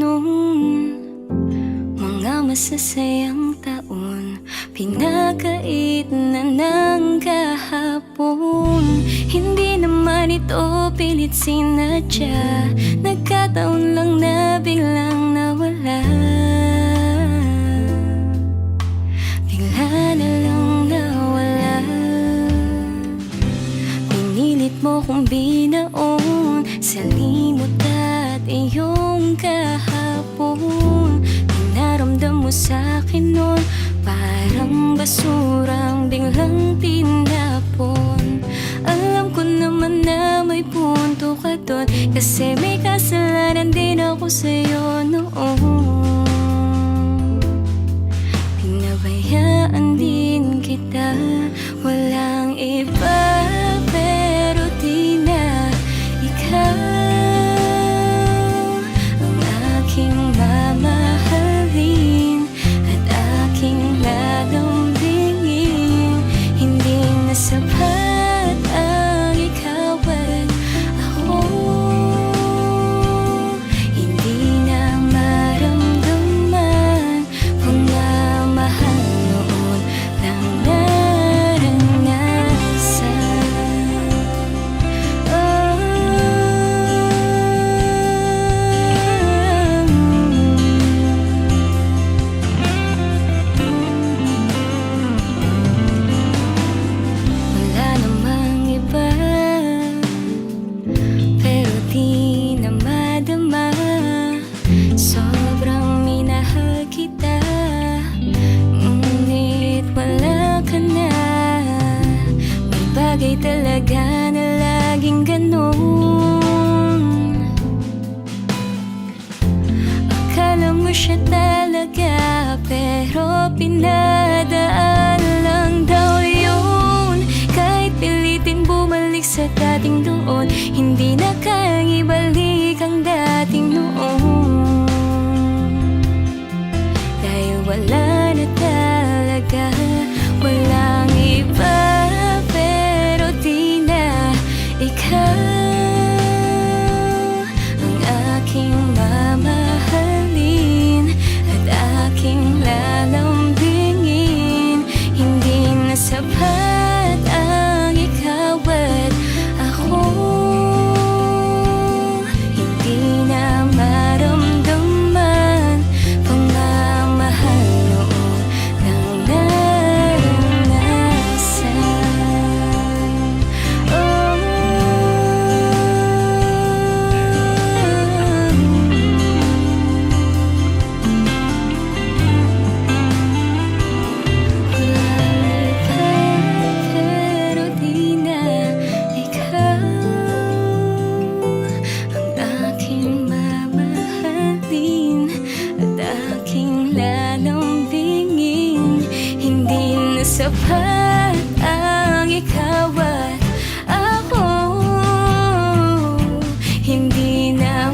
noon, mga masasayang taon, pinakait na ng kahapon. Hindi naman ito pilit sinadya, nagkataon lang na biglang nawala. Bigla na lang nawala. Pinilit mo kong binaon sa limot at iyong kahapon. Pinaramdam mo sa'kin nun parang basurang biglang tinapon. Alam ko naman na may punto ka doon, kasi may kasalanan din ako sa'yo noon. Pinabayaan din kita, walang iba pero di na ikaw ang aking mamahalin at aking lalambingin. Hindi na sapat ang ikaw at ako, hindi na maramdaman pagmamahal noon lang naranasan. Wala namang iba, pero di na madama. Sobrang minahal kita, ngunit wala ka na. May bagay talaga na laging ganon. Akala mo siya talaga, pero pinadaan lang daw yun. Kahit pilitin bumalik sa dating doon, hindi na kayang ibalik ang dating noon. Dahil wala na talaga, walang iba pero di na ikaw ang aking mamahalin at aking lalambingin. Hindi na sapat ang ikaw at ako, hindi na maramdaman pagmamahal noon lang naranasan. Pero di na ikaw ang aking mamahalin at aking lalambingin. Hindi na sapat ang ikaw at ako, hindi na